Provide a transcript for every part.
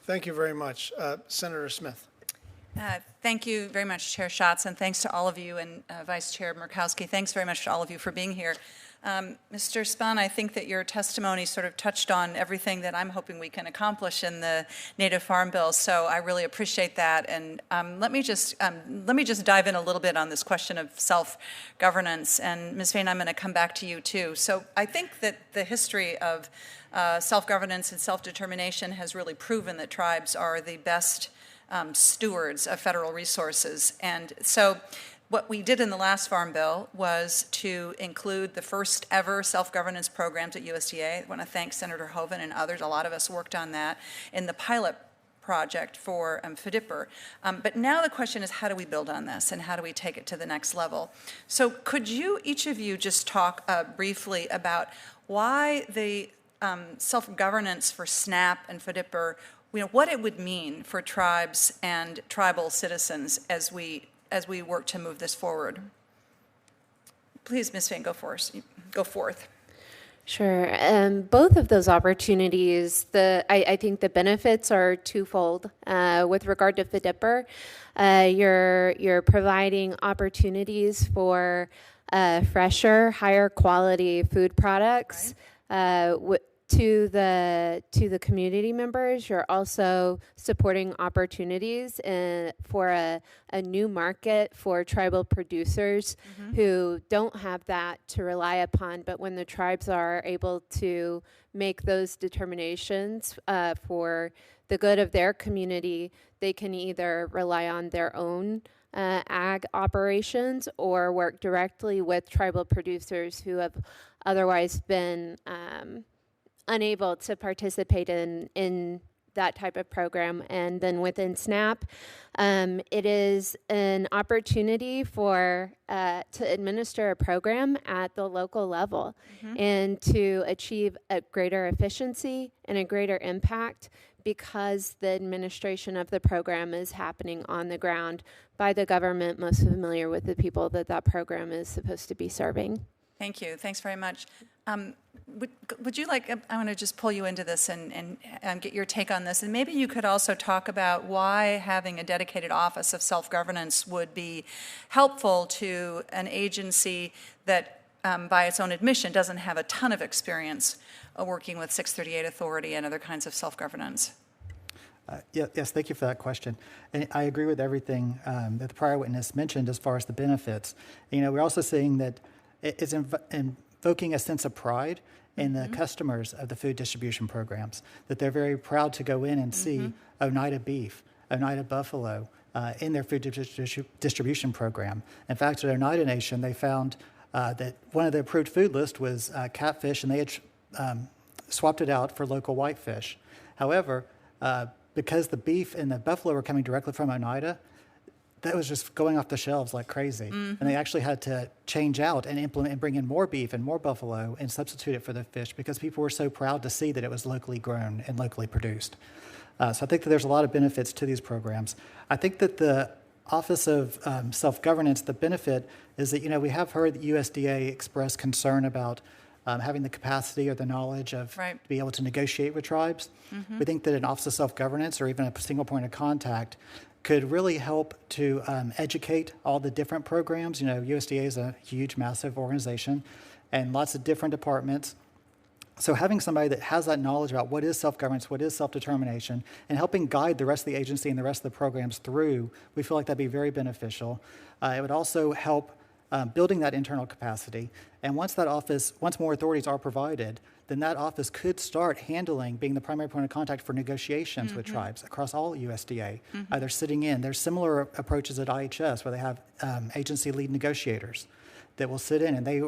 Thank you very much. Senator Smith. Thank you very much, Chair Schatz, and thanks to all of you, and Vice Chair Murkowski. Thanks very much to all of you for being here. Mr. Spaan, I think that your testimony sort of touched on everything that I'm hoping we can accomplish in the Native Farm Bill, so I really appreciate that. And let me just dive in a little bit on this question of self-governance. And Ms. Fain, I'm going to come back to you too. So I think that the history of self-governance and self-determination has really proven that tribes are the best stewards of federal resources. And so what we did in the last Farm Bill was to include the first ever self-governance programs at USDA. I want to thank Senator Hoeven and others. A lot of us worked on that in the pilot project for FDIPR. But now the question is, how do we build on this and how do we take it to the next level? So could you, each of you, just talk briefly about why the self-governance for SNAP and FDIPR, what it would mean for tribes and tribal citizens as we work to move this forward? Please, Ms. Fain, go forth. Sure. Both of those opportunities, I think the benefits are twofold. With regard to FDIPR, you're providing opportunities for fresher, higher quality food products. Right. To the community members. You're also supporting opportunities for a new market for tribal producers who don't have that to rely upon. But when the tribes are able to make those determinations for the good of their community, they can either rely on their own ag operations or work directly with tribal producers who have otherwise been unable to participate in that type of program. And then within SNAP, it is an opportunity to administer a program at the local level and to achieve a greater efficiency and a greater impact because the administration of the program is happening on the ground by the government most familiar with the people that program is supposed to be serving. Thank you. Thanks very much. Would you like, I want to just pull you into this and get your take on this. And maybe you could also talk about why having a dedicated office of self-governance would be helpful to an agency that, by its own admission, doesn't have a ton of experience working with 638 authority and other kinds of self-governance. Yes, thank you for that question. And I agree with everything that the prior witness mentioned as far as the benefits. We're also seeing that it's invoking a sense of pride in the customers of the food distribution programs, that they're very proud to go in and see Oneida beef, Oneida buffalo in their food distribution program. In fact, at Oneida Nation, they found that one of the approved food list was catfish, and they had swapped it out for local whitefish. However, because the beef and the buffalo were coming directly from Oneida, that was just going off the shelves like crazy. And they actually had to change out and implement and bring in more beef and more buffalo and substitute it for the fish because people were so proud to see that it was locally grown and locally produced. So I think that there's a lot of benefits to these programs. I think that the Office of Self-Governance, the benefit is that, we have heard the USDA express concern about having the capacity or the knowledge of to be able to negotiate with tribes. We think that an Office of Self-Governance or even a single point of contact could really help to educate all the different programs. USDA is a huge, massive organization and lots of different departments. So having somebody that has that knowledge about what is self-governance, what is self-determination, and helping guide the rest of the agency and the rest of the programs through, we feel like that'd be very beneficial. It would also help building that internal capacity. And once more authorities are provided, then that office could start handling being the primary point of contact for negotiations with tribes across all USDA. They're sitting in. There's similar approaches at IHS where they have agency lead negotiators that will sit in and they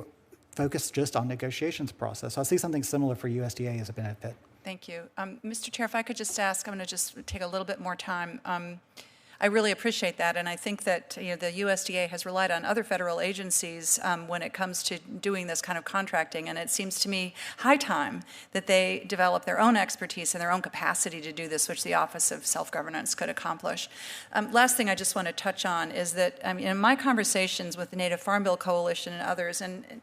focus just on negotiations process. So I see something similar for USDA as a benefit. Thank you. Mr. Chair, if I could just ask, I'm going to just take a little bit more time. I really appreciate that, and I think that the USDA has relied on other federal agencies when it comes to doing this kind of contracting, and it seems to me high time that they develop their own expertise and their own capacity to do this, which the Office of Self-Governance could accomplish. Last thing I just want to touch on is that in my conversations with the Native Farm Bill Coalition and others, and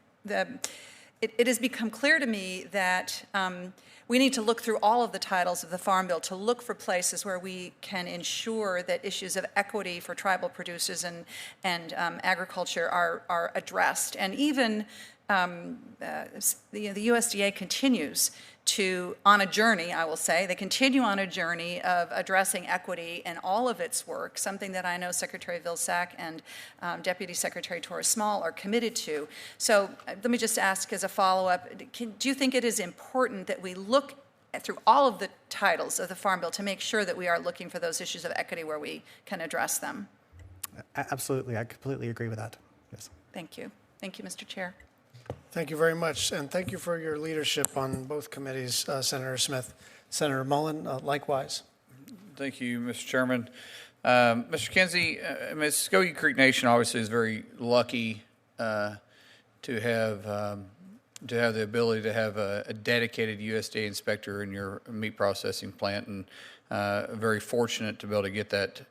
it has become clear to me that we need to look through all of the titles of the Farm Bill to look for places where we can ensure that issues of equity for tribal producers and agriculture are addressed. And even the USDA continues on a journey, I will say, they continue on a journey of addressing equity in all of its work, something that I know Secretary Vilsack and Deputy Secretary Torres Small are committed to. So let me just ask as a follow-up, do you think it is important that we look through all of the titles of the Farm Bill to make sure that we are looking for those issues of equity where we can address them? Absolutely. I completely agree with that. Yes. Thank you. Thank you, Mr. Chair. Thank you very much, and thank you for your leadership on both committees, Senator Smith. Senator Mullen, likewise. Thank you, Mr. Chairman. Mr. Kissee, Muscogee Creek Nation obviously is very lucky to have the ability to have a dedicated USDA inspector in your meat processing plant, and very fortunate to be able to get that.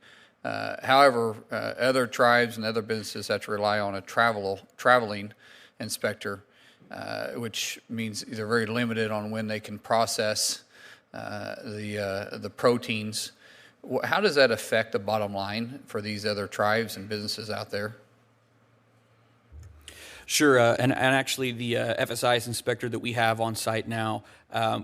However, other tribes and other businesses have to rely on a traveling inspector, which means they're very limited on when they can process the proteins. How does that affect the bottom line for these other tribes and businesses out there? Sure, and actually the FSIS inspector that we have on site now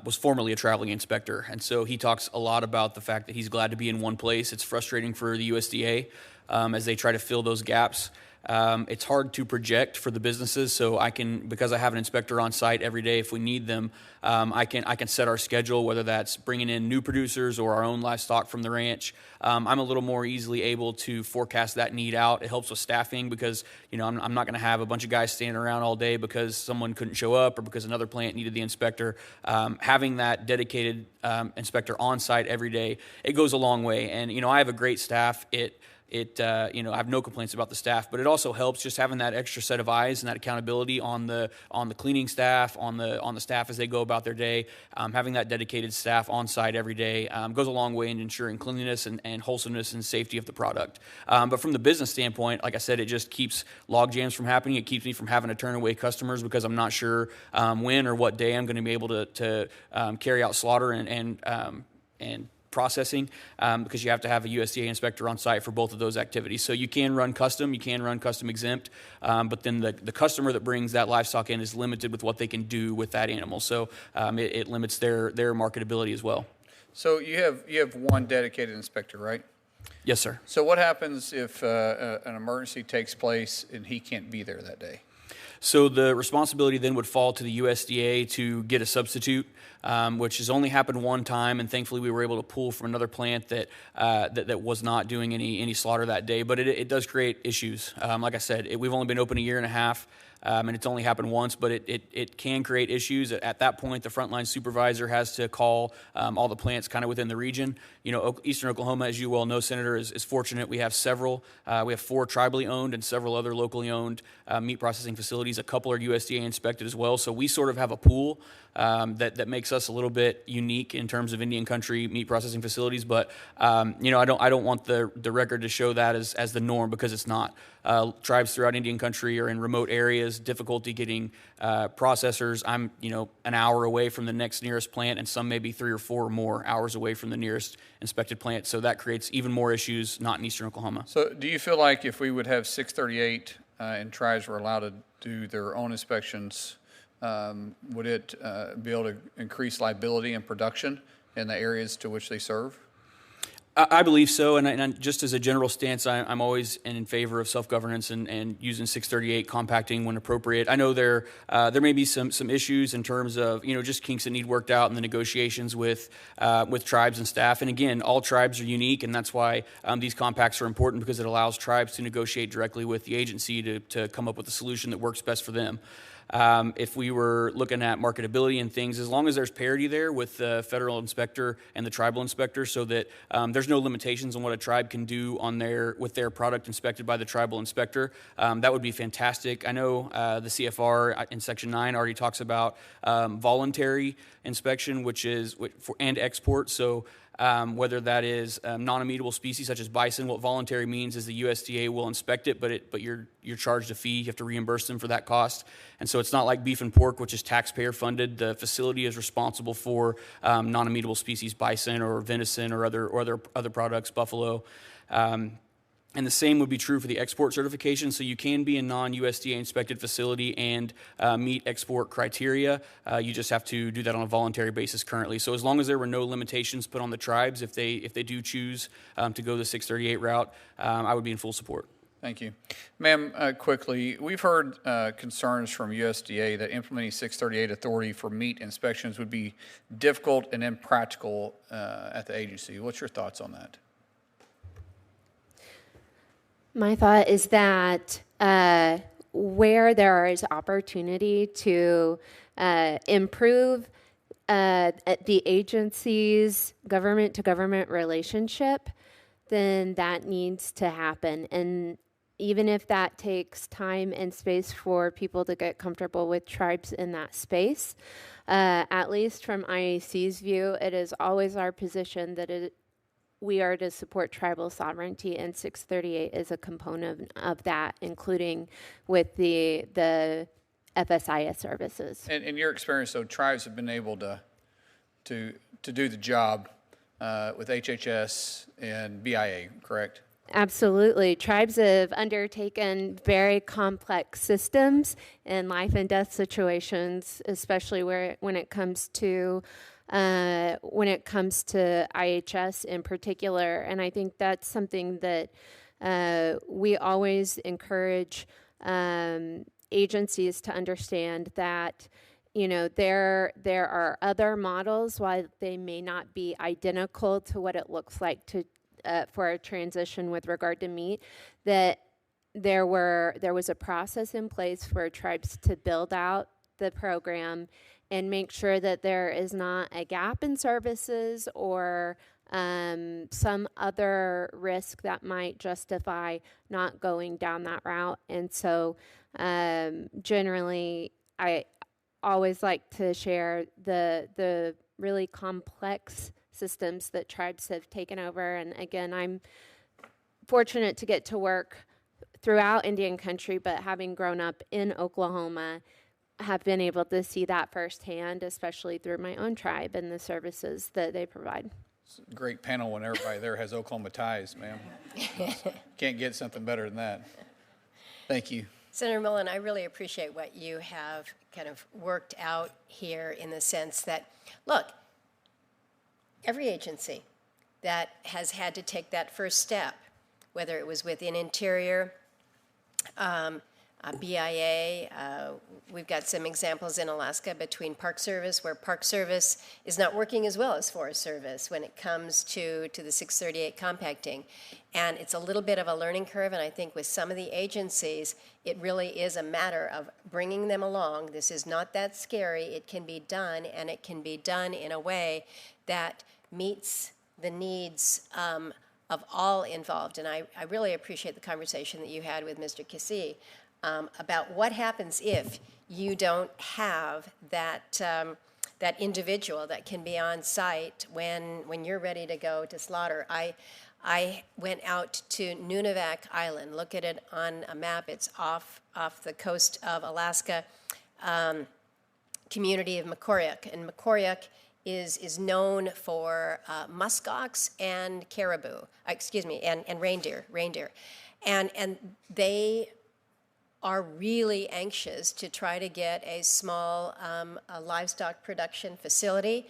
was formerly a traveling inspector, and so he talks a lot about the fact that he's glad to be in one place. It's frustrating for the USDA as they try to fill those gaps. It's hard to project for the businesses, so because I have an inspector on site every day if we need them, I can set our schedule, whether that's bringing in new producers or our own livestock from the ranch. I'm a little more easily able to forecast that need out. It helps with staffing because, I'm not going to have a bunch of guys standing around all day because someone couldn't show up or because another plant needed the inspector. Having that dedicated inspector on site every day, it goes a long way. And, I have a great staff. I have no complaints about the staff, but it also helps just having that extra set of eyes and that accountability on the cleaning staff, on the staff as they go about their day. Having that dedicated staff on site every day goes a long way in ensuring cleanliness and wholesomeness and safety of the product. But from the business standpoint, like I said, it just keeps log jams from happening. It keeps me from having to turn away customers because I'm not sure when or what day I'm going to be able to carry out slaughter and processing because you have to have a USDA inspector on site for both of those activities. So you can run custom exempt, but then the customer that brings that livestock in is limited with what they can do with that animal. So it limits their marketability as well. So you have one dedicated inspector, right? Yes, sir. So what happens if an emergency takes place and he can't be there that day? So the responsibility then would fall to the USDA to get a substitute, which has only happened one time, and thankfully we were able to pull from another plant that was not doing any slaughter that day. But it does create issues. Like I said, we've only been open a year and a half. And it's only happened once, but it can create issues. At that point, the frontline supervisor has to call all the plants kind of within the region. Eastern Oklahoma, as you well know, Senator, is fortunate. We have several. We have 4 tribally owned and several other locally owned meat processing facilities. A couple are USDA inspected as well. So we sort of have a pool that makes us a little bit unique in terms of Indian country meat processing facilities. But I don't want the record to show that as the norm because it's not. Tribes throughout Indian country are in remote areas, difficulty getting processors. I'm an hour away from the next nearest plant, and some may be 3 or 4 or more hours away from the nearest inspected plant. So that creates even more issues not in Eastern Oklahoma. So do you feel like if we would have 638 and tribes were allowed to do their own inspections, would it be able to increase liability and production in the areas to which they serve? I believe so, and just as a general stance, I'm always in favor of self-governance and using 638 compacting when appropriate. I know there may be some issues in terms of just kinks that need worked out in the negotiations with tribes and staff. And again, all tribes are unique, and that's why these compacts are important because it allows tribes to negotiate directly with the agency to come up with a solution that works best for them. If we were looking at marketability and things, as long as there's parity there with the federal inspector and the tribal inspector so that there's no limitations on what a tribe can do with their product inspected by the tribal inspector, that would be fantastic. I know the CFR in Section 9 already talks about voluntary inspection, which is and export. So whether that is non-immutable species such as bison. What voluntary means is the USDA will inspect it, but you're charged a fee. You have to reimburse them for that cost. And so it's not like beef and pork, which is taxpayer funded. The facility is responsible for non-immutable species, bison or venison or other products, buffalo. And the same would be true for the export certification. So you can be a non-USDA inspected facility and meet export criteria. You just have to do that on a voluntary basis currently. So as long as there were no limitations put on the tribes, if they do choose to go the 638 route, I would be in full support. Thank you. Ma'am, quickly, we've heard concerns from USDA that implementing 638 authority for meat inspections would be difficult and impractical at the agency. What's your thoughts on that? My thought is that where there is opportunity to improve the agency's government-to-government relationship, then that needs to happen. And even if that takes time and space for people to get comfortable with tribes in that space, at least from IAC's view, it is always our position that we are to support tribal sovereignty, and 638 is a component of that, including with the FSIS services. In your experience, though, tribes have been able to do the job with HHS and BIA, correct? Absolutely. Tribes have undertaken very complex systems in life and death situations, especially when it comes to IHS in particular. And I think that's something that we always encourage agencies to understand, that there are other models, while they may not be identical to what it looks like for a transition with regard to meat, that there was a process in place for tribes to build out the program and make sure that there is not a gap in services or some other risk that might justify not going down that route. And so generally, I always like to share the really complex systems that tribes have taken over. And again, I'm fortunate to get to work throughout Indian country, but having grown up in Oklahoma, have been able to see that firsthand, especially through my own tribe and the services that they provide. It's a great panel when everybody there has Oklahoma ties, ma'am. Can't get something better than that. Thank you. Senator Mullen, I really appreciate what you have kind of worked out here, in the sense that, look, every agency that has had to take that first step, whether it was within Interior, BIA, we've got some examples in Alaska between Park Service, where Park Service is not working as well as Forest Service when it comes to the 638 compacting. And it's a little bit of a learning curve, and I think with some of the agencies, it really is a matter of bringing them along. This is not that scary. It can be done, and it can be done in a way that meets the needs of all involved. And I really appreciate the conversation that you had with Mr. Kissee about what happens if you don't have that that individual that can be on site when you're ready to go to slaughter. I went out to Nunivak Island. Look at it on a map. It's off the coast of Alaska, community of Makoriak. And Makoriak is known for muskox and caribou, and reindeer. And they are really anxious to try to get a small livestock production facility.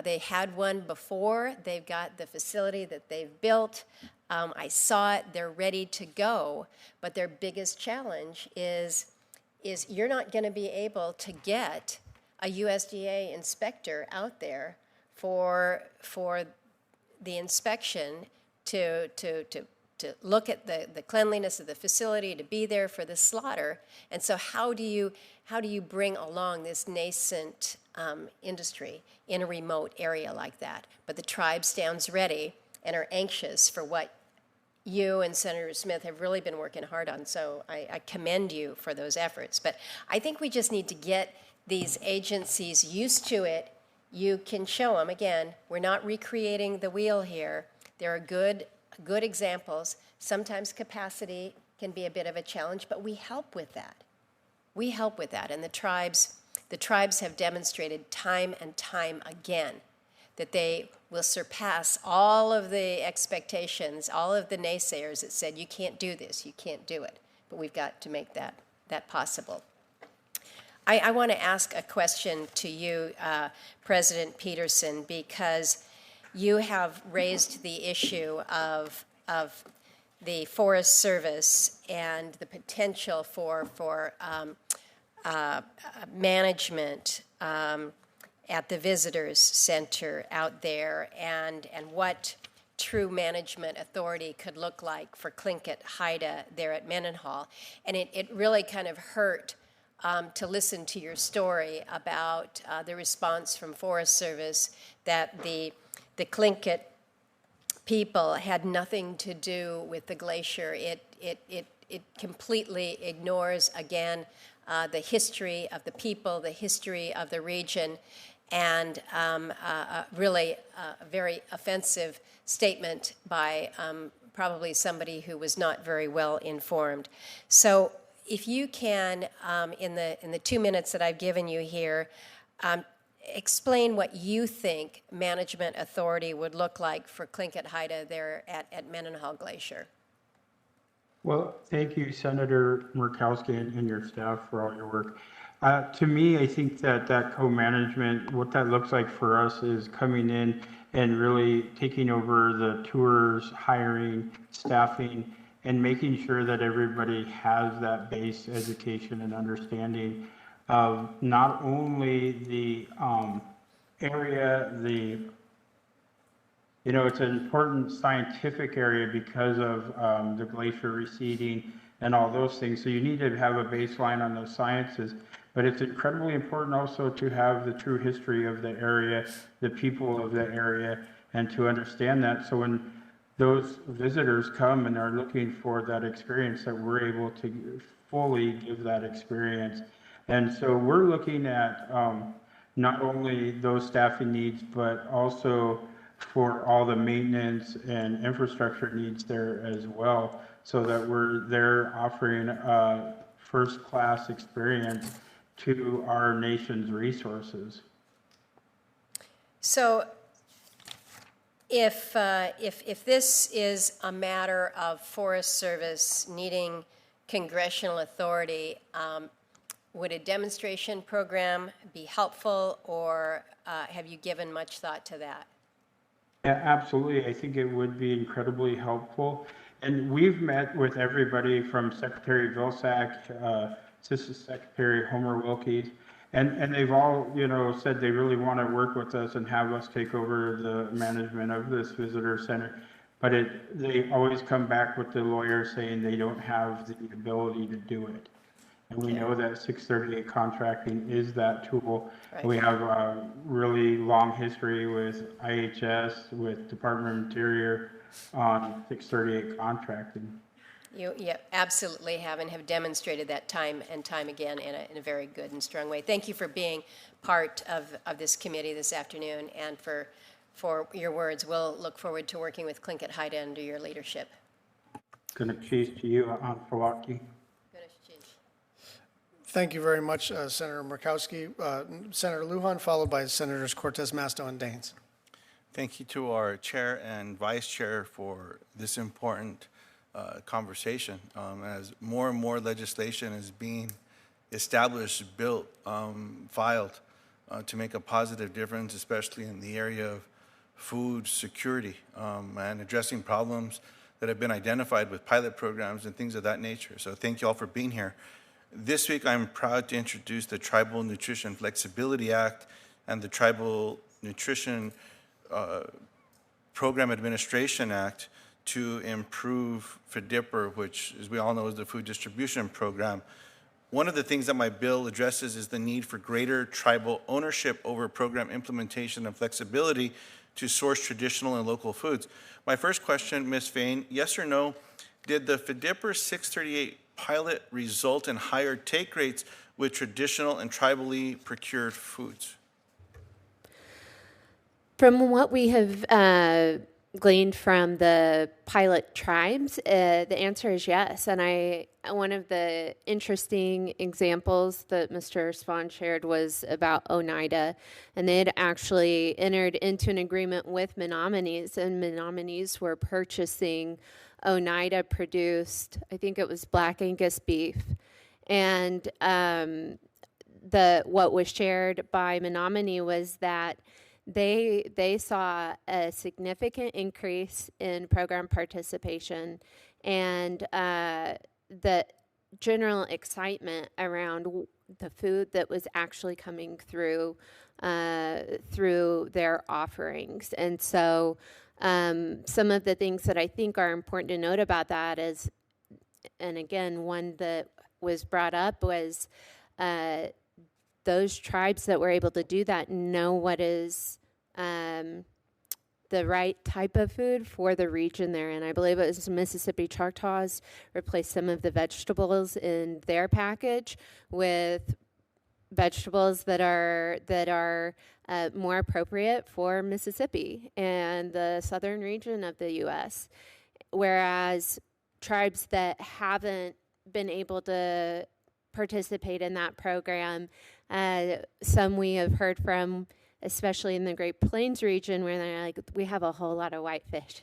They had one before. They've got the facility that they've built. I saw it. They're ready to go. But their biggest challenge is you're not going to be able to get a USDA inspector out there for the inspection to look at the cleanliness of the facility, to be there for the slaughter. And so how do you bring along this nascent industry in a remote area like that? But the tribe stands ready and are anxious for what you and Senator Smith have really been working hard on. So I commend you for those efforts. But I think we just need to get these agencies used to it you can show them, again, we're not recreating the wheel here. There are good examples. Sometimes capacity can be a bit of a challenge, but we help with that. We help with that, and the tribes have demonstrated time and time again that they will surpass all of the expectations, all of the naysayers that said, you can't do this, you can't do it. But we've got to make that possible. I want to ask a question to you, President Peterson, because you have raised the issue of the Forest Service and the potential for management at the Visitors Center out there, and what true management authority could look like for Tlingit Haida there at Mendenhall. And it really kind of hurt to listen to your story about the response from Forest Service that the Tlingit people had nothing to do with the glacier. It completely ignores, again, the history of the people, the history of the region, and really a very offensive statement by probably somebody who was not very well informed. So if you can, in the 2 minutes that I've given you here, explain what you think management authority would look like for Tlingit Haida there at Mendenhall Glacier. Well, thank you, Senator Murkowski and your staff for all your work. To me, I think that co-management, what that looks like for us is coming in and really taking over the tours, hiring, staffing, and making sure that everybody has that base education and understanding of not only the area, it's an important scientific area because of the glacier receding and all those things. So you need to have a baseline on those sciences. But it's incredibly important also to have the true history of the area, the people of the area, and to understand that. So when those visitors come and are looking for that experience, that we're able to fully give that experience. And so we're looking at not only those staffing needs, but also for all the maintenance and infrastructure needs there as well, so that we're there offering a first-class experience to our nation's resources. So if this is a matter of Forest Service needing congressional authority, would a demonstration program be helpful, or have you given much thought to that? Yeah, absolutely. I think it would be incredibly helpful. And we've met with everybody from Secretary Vilsack, Assistant Secretary Homer Wilkie, and they've all, said they really want to work with us and have us take over the management of this visitor center. But they always come back with the lawyer saying they don't have the ability to do it. And we know that 638 contracting is that tool. Right. We have a really long history with IHS, with Department of Interior on 638 contracting. You absolutely have, and have demonstrated that time and time again in a very good and strong way. Thank you for being part of this committee this afternoon, and for your words. We'll look forward to working with Tlingit Haida under your leadership. Gonna cheese to you on Hawaii. Thank you very much, Senator Murkowski. Senator Lujan, followed by Senators Cortez Masto and Daines. Thank you to our chair and vice chair for this important conversation. As more and more legislation is being established, built, filed to make a positive difference, especially in the area of food security and addressing problems that have been identified with pilot programs and things of that nature. So thank you all for being here. This week, I'm proud to introduce the Tribal Nutrition Flexibility Act and the Tribal Nutrition Program Administration Act to improve FDIPR, which, as we all know, is the Food Distribution Program. One of the things that my bill addresses is the need for greater tribal ownership over program implementation and flexibility to source traditional and local foods. My first question, Ms. Fain, yes or no, did the FDIPR 638 pilot result in higher take rates with traditional and tribally procured foods? From what we have gleaned from the pilot tribes, the answer is yes. And one of the interesting examples that Mr. Spaan shared was about Oneida, and they had actually entered into an agreement with Menominees, and Menominees were purchasing Oneida produced, I think it was Black Angus beef, and what was shared by Menominee was that they saw a significant increase in program participation and the general excitement around the food that was actually coming through their offerings. And so some of the things that I think are important to note about that is, and again, one that was brought up was those tribes that were able to do that know what is the right type of food for the region they're in. I believe it was Mississippi Choctaws replaced some of the vegetables in their package with vegetables that are more appropriate for Mississippi and the southern region of the U.S., whereas tribes that haven't been able to participate in that program, some we have heard from, especially in the Great Plains region, where they're like, we have a whole lot of whitefish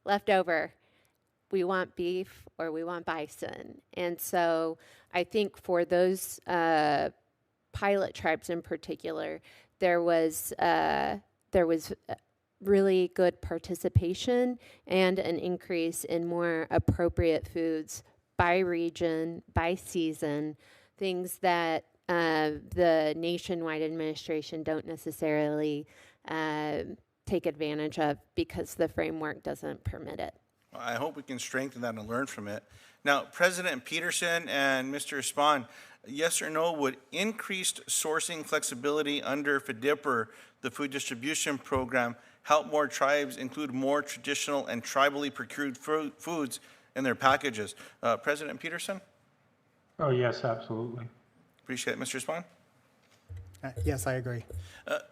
left over. We want beef or we want bison. And so I think for those pilot tribes in particular, there was really good participation and an increase in more appropriate foods by region, by season, things that the nationwide administration don't necessarily take advantage of because the framework doesn't permit it. I hope we can strengthen that and learn from it. Now, President Peterson and Mr. Spaan, yes or no, would increased sourcing flexibility under FDIPR, the food distribution program, help more tribes include more traditional and tribally procured foods in their packages? President Peterson? Oh, yes, absolutely. Appreciate it. Mr. Spaan? Yes, I agree.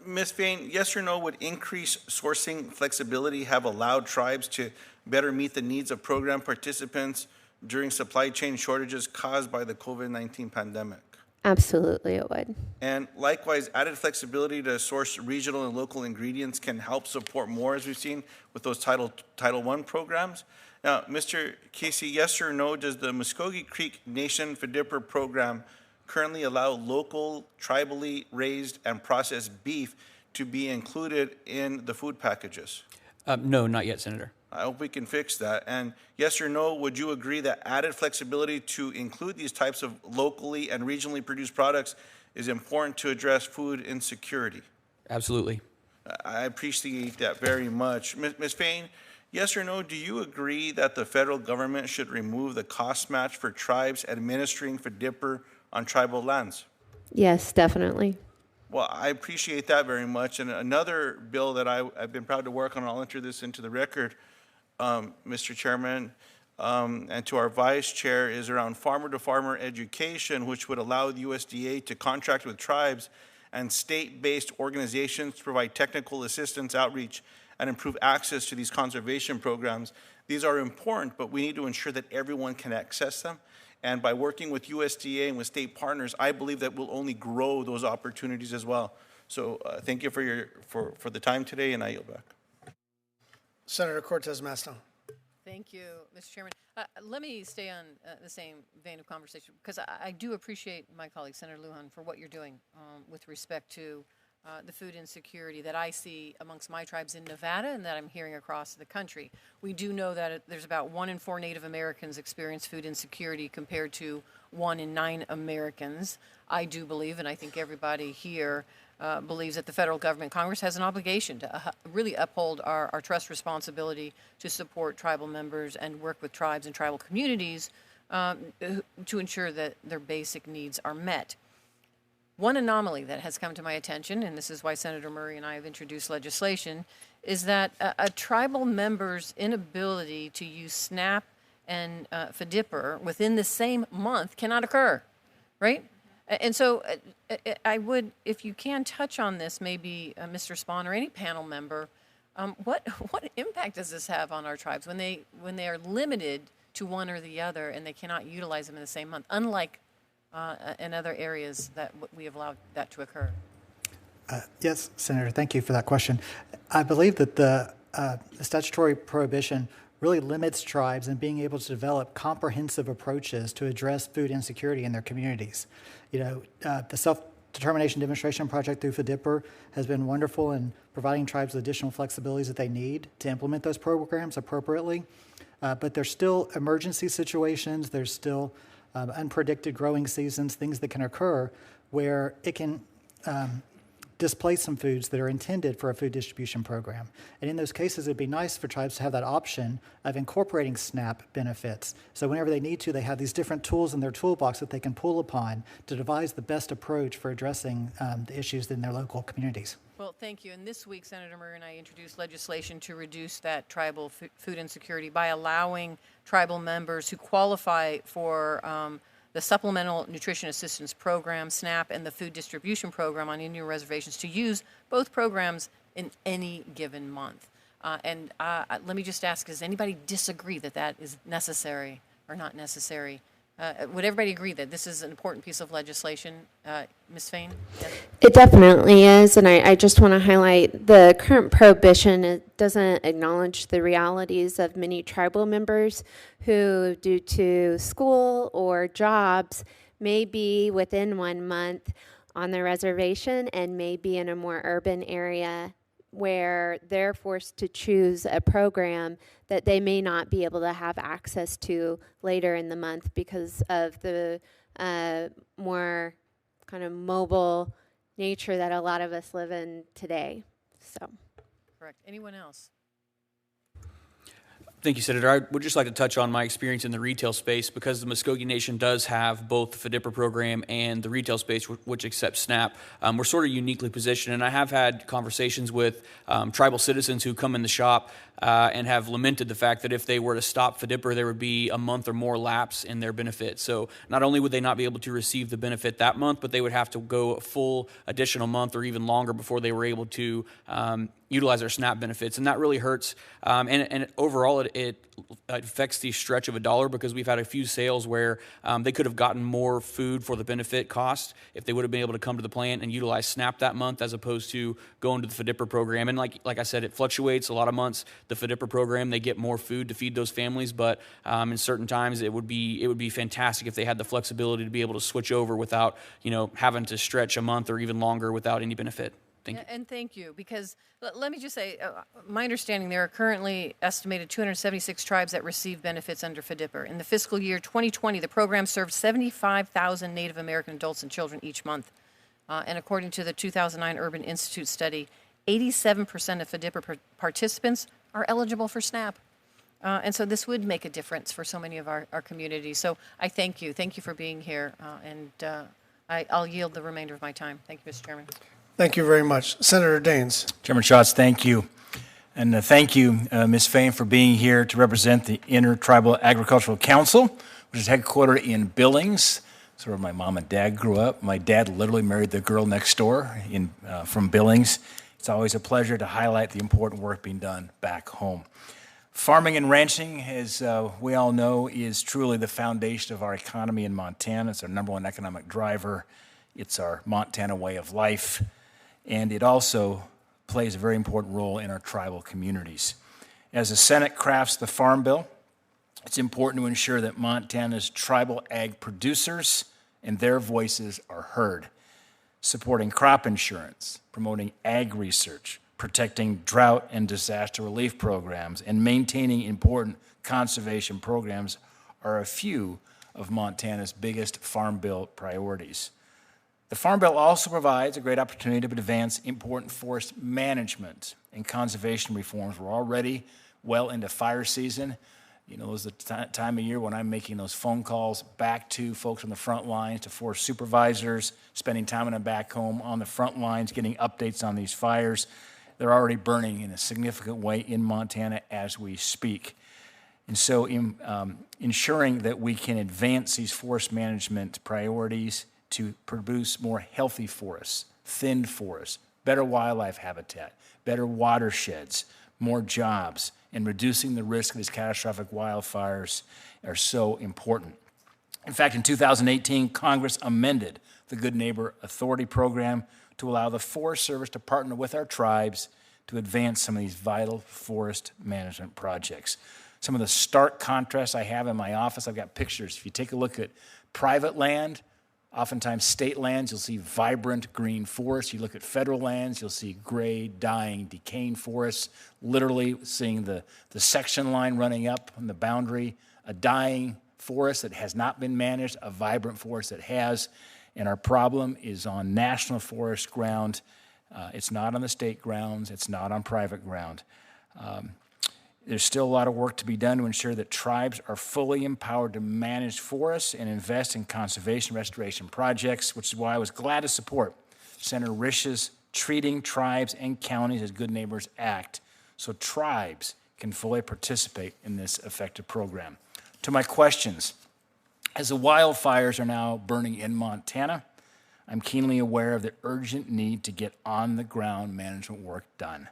Ms. Fain, yes or no, would increased sourcing flexibility have allowed tribes to better meet the needs of program participants during supply chain shortages caused by the COVID-19 pandemic? Absolutely, it would. And likewise, added flexibility to source regional and local ingredients can help support more, as we've seen with those Title I programs. Now, Mr. Kissee, yes or no, does the Muscogee Creek Nation FDIPR program currently allow local, tribally raised and processed beef to be included in the food packages? No, not yet, Senator. I hope we can fix that. And yes or no, would you agree that added flexibility to include these types of locally and regionally produced products is important to address food insecurity? Absolutely. I appreciate that very much. Ms. Fain, yes or no, do you agree that the federal government should remove the cost match for tribes administering FDIPR on tribal lands? Yes, definitely. Well, I appreciate that very much. And another bill that I've been proud to work on, I'll enter this into the record, Mr. Chairman, and to our vice chair, is around farmer-to-farmer education, which would allow the USDA to contract with tribes and state-based organizations to provide technical assistance, outreach, and improve access to these conservation programs. These are important, but we need to ensure that everyone can access them. And by working with USDA and with state partners, I believe that we'll only grow those opportunities as well. So thank you for the time today, and I yield back. Senator Cortez Masto. Thank you, Mr. Chairman. Let me stay on the same vein of conversation, because I do appreciate my colleague, Senator Lujan, for what you're doing with respect to the food insecurity that I see amongst my tribes in Nevada and that I'm hearing across the country. We do know that there's about 1 in 4 Native Americans experience food insecurity compared to 1 in 9 Americans. I do believe, and I think everybody here believes, that the federal government, Congress, has an obligation to really uphold our trust responsibility to support tribal members and work with tribes and tribal communities to ensure that their basic needs are met. One anomaly that has come to my attention, and this is why Senator Murray and I have introduced legislation, is that a tribal member's inability to use SNAP and FDIPR within the same month cannot occur, right? And so I would, if you can touch on this, maybe Mr. Spaan or any panel member, what impact does this have on our tribes when they are limited to one or the other and they cannot utilize them in the same month, unlike in other areas that we have allowed that to occur? Yes, Senator, thank you for that question. I believe that the statutory prohibition really limits tribes in being able to develop comprehensive approaches to address food insecurity in their communities. You know, the Self-Determination Demonstration Project through FDIPR has been wonderful in providing tribes with additional flexibilities that they need to implement those programs appropriately. But there's still emergency situations, there's still unpredicted growing seasons, things that can occur where it can displace some foods that are intended for a food distribution program. And in those cases, it'd be nice for tribes to have that option of incorporating SNAP benefits. So whenever they need to, they have these different tools in their toolbox that they can pull upon to devise the best approach for addressing the issues in their local communities. Well, thank you. And this week, Senator Murray and I introduced legislation to reduce that tribal food insecurity by allowing tribal members who qualify for the Supplemental Nutrition Assistance Program, SNAP, and the Food Distribution Program on Indian reservations to use both programs in any given month. And let me just ask, does anybody disagree that that is necessary or not necessary? Would everybody agree that this is an important piece of legislation? Ms. Fain? Yes? It definitely is, and I just want to highlight the current prohibition. It doesn't acknowledge the realities of many tribal members who, due to school or jobs, may be within 1 month on the reservation and may be in a more urban area where they're forced to choose a program that they may not be able to have access to later in the month because of the more kind of mobile nature that a lot of us live in today. So, Correct. Anyone else? Thank you, Senator. I would just like to touch on my experience in the retail space because the Muscogee Nation does have both the FDIPR program and the retail space, which accepts SNAP. We're sort of uniquely positioned, and I have had conversations with tribal citizens who come in the shop and have lamented the fact that if they were to stop FDIPR, there would be a month or more lapse in their benefit. So not only would they not be able to receive the benefit that month, but they would have to go a full additional month or even longer before they were able to utilize their SNAP benefits, and that really hurts. And overall, it affects the stretch of a dollar because we've had a few sales where they could have gotten more food for the benefit cost if they would have been able to come to the plant and utilize SNAP that month as opposed to going to the FDIPR program. And like I said, it fluctuates. A lot of months, the FDIPR program, they get more food to feed those families, but in certain times, it would be fantastic if they had the flexibility to be able to switch over without having to stretch a month or even longer without any benefit. Thank you. And thank you, because let me just say, my understanding, there are currently estimated 276 tribes that receive benefits under FDIPR. In the fiscal year 2020, the program served 75,000 Native American adults and children each month. And according to the 2009 Urban Institute study, 87% of FDIPR participants are eligible for SNAP. And so this would make a difference for so many of our communities. So I thank you. Thank you for being here. And I'll yield the remainder of my time. Thank you, Mr. Chairman. Thank you very much. Senator Daines. Chairman Schatz, thank you. And thank you, Ms. Fain, for being here to represent the Intertribal Agricultural Council, which is headquartered in Billings. That's where my mom and dad grew up. My dad literally married the girl next door from Billings. It's always a pleasure to highlight the important work being done back home. Farming and ranching, as we all know, is truly the foundation of our economy in Montana. It's our number one economic driver. It's our Montana way of life. And it also plays a very important role in our tribal communities. As the Senate crafts the Farm Bill, it's important to ensure that Montana's tribal ag producers and their voices are heard, supporting crop insurance, promoting ag research, protecting drought and disaster relief programs, and maintaining important conservation programs are a few of Montana's biggest Farm Bill priorities. The Farm Bill also provides a great opportunity to advance important forest management and conservation reforms. We're already well into fire season. It was the time of year when I'm making those phone calls back to folks on the front lines, to forest supervisors, spending time in them back home on the front lines, getting updates on these fires. They're already burning in a significant way in Montana as we speak. And so ensuring that we can advance these forest management priorities to produce more healthy forests, thinned forests, better wildlife habitat, better watersheds, more jobs, and reducing the risk of these catastrophic wildfires are so important. In fact, in 2018, Congress amended the Good Neighbor Authority program to allow the Forest Service to partner with our tribes to advance some of these vital forest management projects. Some of the stark contrasts I have in my office, I've got pictures. If you take a look at private land, oftentimes state lands, you'll see vibrant green forests. You look at federal lands, you'll see gray, dying, decaying forests, literally seeing the section line running up on the boundary, a dying forest that has not been managed, a vibrant forest that has. And our problem is on national forest ground. It's not on the state grounds. It's not on private ground. There's still a lot of work to be done to ensure that tribes are fully empowered to manage forests and invest in conservation restoration projects, which is why I was glad to support Senator Risch's Treating Tribes and Counties as Good Neighbors Act so tribes can fully participate in this effective program. To my questions, as the wildfires are now burning in Montana, I'm keenly aware of the urgent need to get on-the-ground management work done.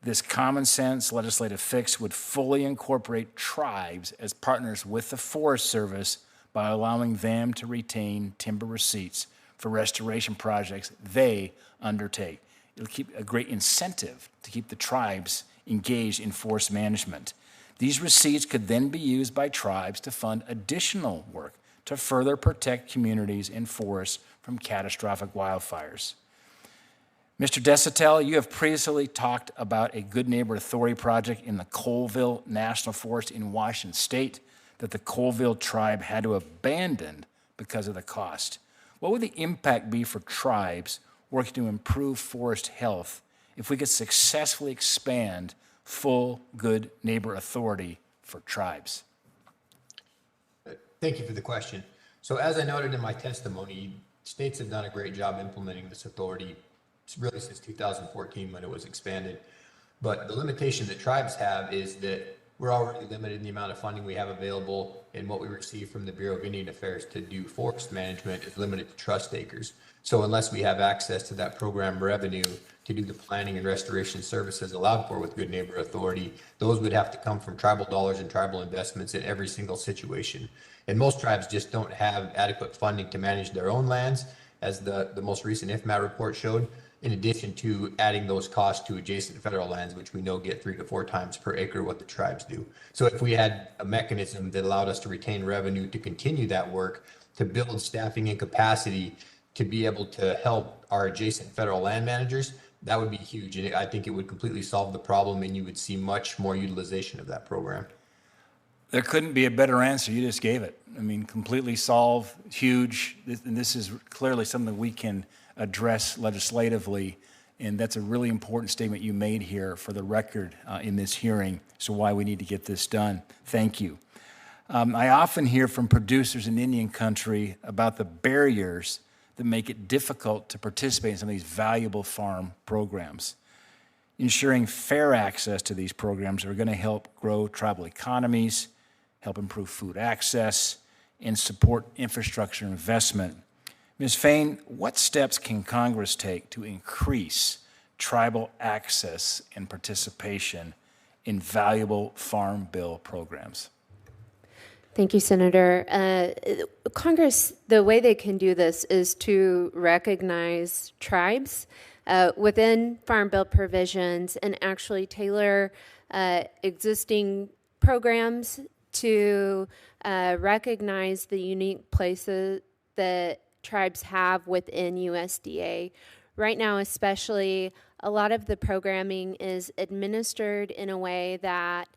This common sense legislative fix would fully incorporate tribes as partners with the Forest Service by allowing them to retain timber receipts for restoration projects they undertake. It'll keep a great incentive to keep the tribes engaged in forest management. These receipts could then be used by tribes to fund additional work to further protect communities and forests from catastrophic wildfires. Mr. Desautel, you have previously talked about a Good Neighbor Authority project in the Colville National Forest in Washington State that the Colville tribe had to abandon because of the cost. What would the impact be for tribes working to improve forest health if we could successfully expand full Good Neighbor Authority for tribes? Thank you for the question. So as I noted in my testimony, states have done a great job implementing this authority really since 2014 when it was expanded. But the limitation that tribes have is that we're already limited in the amount of funding we have available, and what we receive from the Bureau of Indian Affairs to do forest management is limited to trust acres. So unless we have access to that program revenue to do the planning and restoration services allowed for with Good Neighbor Authority, those would have to come from tribal dollars and tribal investments in every single situation. And most tribes just don't have adequate funding to manage their own lands, as the most recent IFMAT report showed, in addition to adding those costs to adjacent federal lands, which we know get 3 to 4 times per acre what the tribes do. So if we had a mechanism that allowed us to retain revenue to continue that work, to build staffing and capacity to be able to help our adjacent federal land managers, that would be huge. And I think it would completely solve the problem, and you would see much more utilization of that program. There couldn't be a better answer. You just gave it. I mean, completely solve, huge. And this is clearly something we can address legislatively. And that's a really important statement you made here for the record in this hearing. So why we need to get this done. Thank you. I often hear from producers in Indian country about the barriers that make it difficult to participate in some of these valuable farm programs. Ensuring fair access to these programs are going to help grow tribal economies, help improve food access, and support infrastructure investment. Ms. Fain, what steps can Congress take to increase tribal access and participation in valuable Farm Bill programs? Thank you, Senator. Congress, the way they can do this is to recognize tribes within Farm Bill provisions and actually tailor existing programs to recognize the unique places that tribes have within USDA. Right now, especially, a lot of the programming is administered in a way that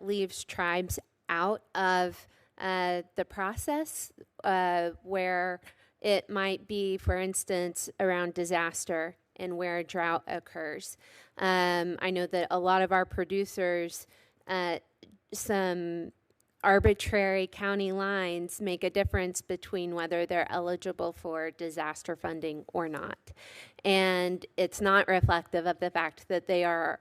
leaves tribes out of the process, where it might be, for instance, around disaster and where a drought occurs. I know that a lot of our producers, some arbitrary county lines make a difference between whether they're eligible for disaster funding or not. And it's not reflective of the fact that they are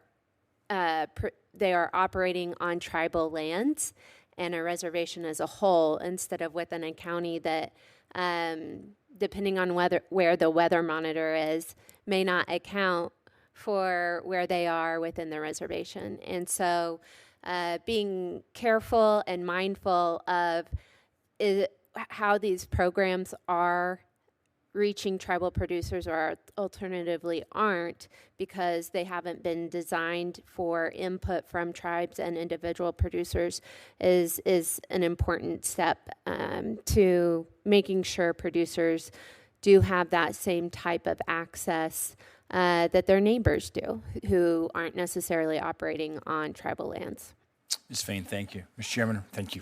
operating on tribal lands and a reservation as a whole, instead of within a county that depending on where the weather monitor is, may not account for where they are within the reservation. And so being careful and mindful of how these programs are reaching tribal producers, or alternatively aren't, because they haven't been designed for input from tribes and individual producers, is an important step to making sure producers do have that same type of access that their neighbors do, who aren't necessarily operating on tribal lands. Ms. Fain, thank you. Mr. Chairman, thank you.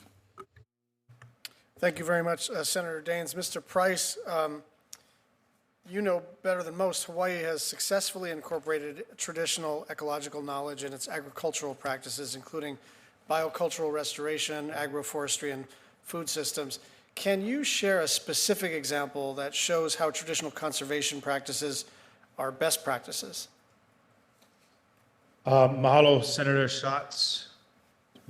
Thank you very much, Senator Daines. Mr. Price, you know better than most, Hawaii has successfully incorporated traditional ecological knowledge in its agricultural practices, including biocultural restoration, agroforestry, and food systems. Can you share a specific example that shows how traditional conservation practices are best practices? Mahalo, Senator Schatz.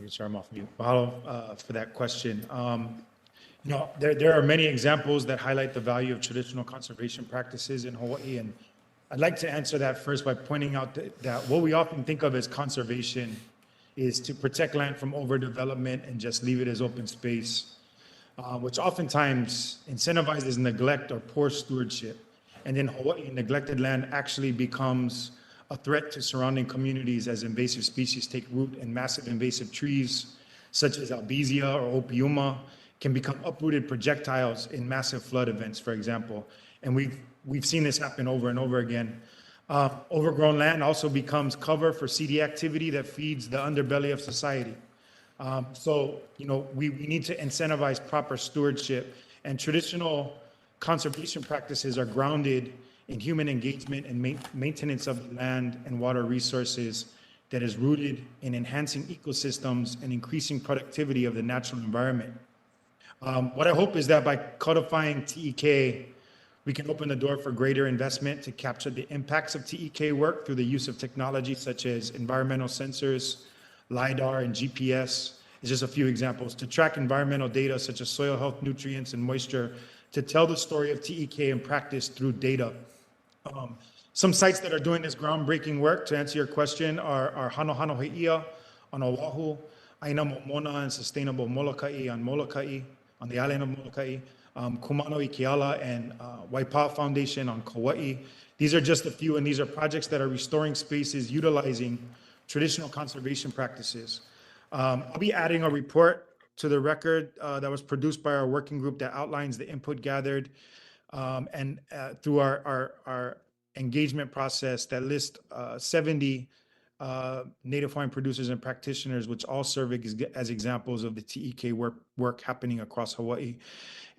Sorry, I'm off mute. Mahalo for that question. There are many examples that highlight the value of traditional conservation practices in Hawaii, and I'd like to answer that first by pointing out that what we often think of as conservation is to protect land from overdevelopment and just leave it as open space, which oftentimes incentivizes neglect or poor stewardship. And in Hawaii, neglected land actually becomes a threat to surrounding communities as invasive species take root, and massive invasive trees such as albizia or opiuma can become uprooted projectiles in massive flood events, for example. And we've seen this happen over and over again. Overgrown land also becomes cover for seedy activity that feeds the underbelly of society. So we need to incentivize proper stewardship, and traditional conservation practices are grounded in human engagement and maintenance of the land and water resources that is rooted in enhancing ecosystems and increasing productivity of the natural environment. What I hope is that by codifying TEK, we can open the door for greater investment to capture the impacts of TEK work through the use of technology such as environmental sensors, LiDAR, and GPS. It's just a few examples to track environmental data such as soil health, nutrients, and moisture, to tell the story of TEK in practice through data. Some sites that are doing this groundbreaking work, to answer your question, are Hanohano He'ia on Oahu, Aina Momona and Sustainable Molokai on Molokai, on the island of Molokai, Kumano Ikiala and Waipa Foundation on Kauai. These are just a few, and these are projects that are restoring spaces utilizing traditional conservation practices. I'll be adding a report to the record that was produced by our working group that outlines the input gathered and through our engagement process that lists 70 native Hawaiian producers and practitioners, which all serve as examples of the TEK work happening across Hawaii.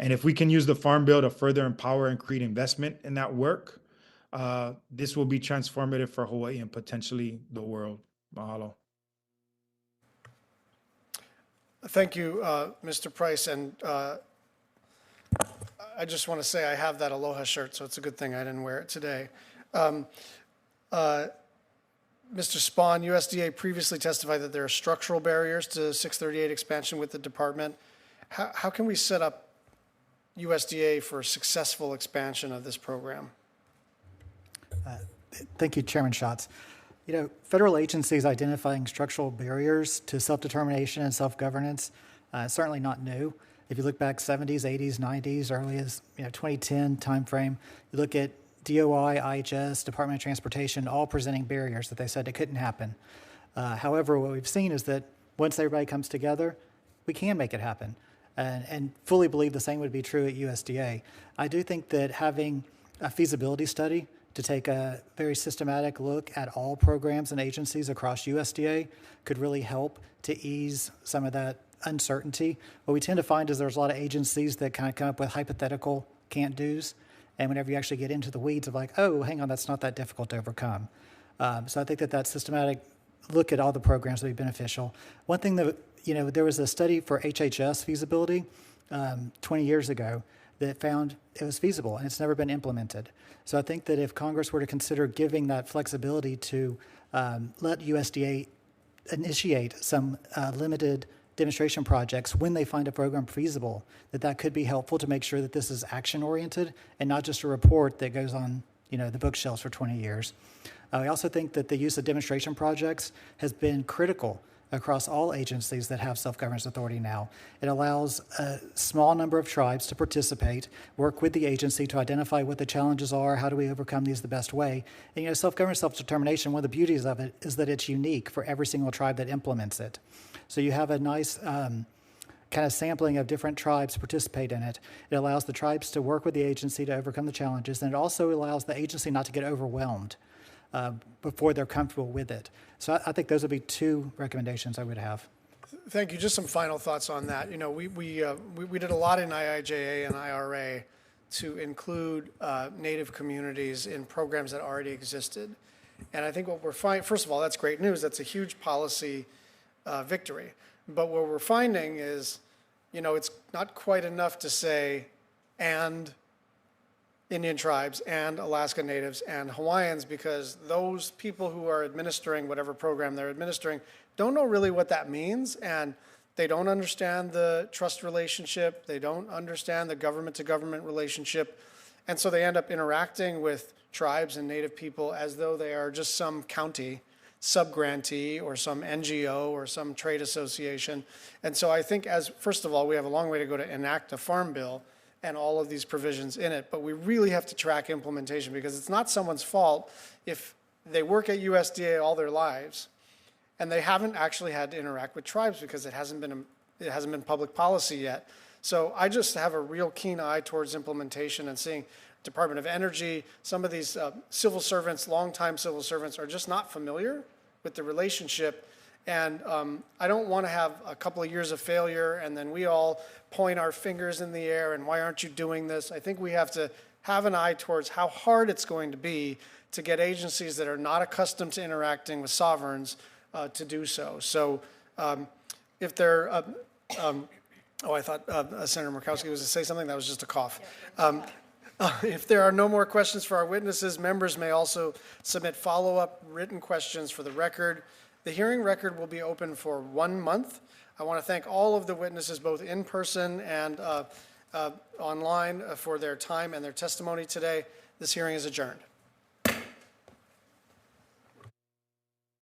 And if we can use the Farm Bill to further empower and create investment in that work, this will be transformative for Hawaii and potentially the world. Mahalo. Thank you, Mr. Price. And I just want to say I have that Aloha shirt, so it's a good thing I didn't wear it today. Mr. Spaan, USDA previously testified that there are structural barriers to 638 expansion with the department. How can we set up USDA for successful expansion of this program? Thank you, Chairman Schatz. Federal agencies identifying structural barriers to self-determination and self-governance, certainly not new. If you look back 70s, 80s, 90s, early as 2010 timeframe, you look at DOI, IHS, Department of Transportation, all presenting barriers that they said it couldn't happen. However, what we've seen is that once everybody comes together, we can make it happen, and fully believe the same would be true at USDA. I do think that having a feasibility study to take a very systematic look at all programs and agencies across USDA could really help to ease some of that uncertainty. What we tend to find is there's a lot of agencies that kind of come up with hypothetical can't-dos, and whenever you actually get into the weeds of like, oh, hang on, that's not that difficult to overcome. So I think that systematic look at all the programs would be beneficial. One thing that, there was a study for HHS feasibility 20 years ago that found it was feasible, and it's never been implemented. So I think that if Congress were to consider giving that flexibility to let USDA initiate some limited demonstration projects, when they find a program feasible, that could be helpful to make sure that this is action-oriented and not just a report that goes on, the bookshelves for 20 years. I also think that the use of demonstration projects has been critical across all agencies that have self-governance authority now. It allows a small number of tribes to participate, work with the agency to identify what the challenges are, how do we overcome these the best way. And self-governance, self-determination, one of the beauties of it is that it's unique for every single tribe that implements it. So you have a nice kind of sampling of different tribes participate in it. It allows the tribes to work with the agency to overcome the challenges, and it also allows the agency not to get overwhelmed before they're comfortable with it. So I think those would be two recommendations I would have. Thank you. Just some final thoughts on that. We did a lot in IIJA and IRA to include Native communities in programs that already existed. And I think what we're finding, first of all, that's great news. That's a huge policy victory. But what we're finding is, it's not quite enough to say, and Indian tribes and Alaska Natives and Hawaiians, because those people who are administering whatever program they're administering don't know really what that means, and they don't understand the trust relationship, they don't understand the government-to-government relationship, and so they end up interacting with tribes and Native people as though they are just some county subgrantee or some NGO or some trade association. And so I think first of all, we have a long way to go to enact a farm bill and all of these provisions in it, but we really have to track implementation, because it's not someone's fault if they work at USDA all their lives and they haven't actually had to interact with tribes because it hasn't been public policy yet. So I just have a real keen eye towards implementation and seeing Department of Energy, some of these civil servants, longtime civil servants, are just not familiar with the relationship. And I don't want to have a couple of years of failure and then we all point our fingers in the air and why aren't you doing this? I think we have to have an eye towards how hard it's going to be to get agencies that are not accustomed to interacting with sovereigns to do so. So if they're, I thought Senator Murkowski was to say something. That was just a cough. If there are no more questions for our witnesses, members may also submit follow-up written questions for the record. The hearing record will be open for 1 month. I want to thank all of the witnesses, both in person and online, for their time and their testimony today. This hearing is adjourned.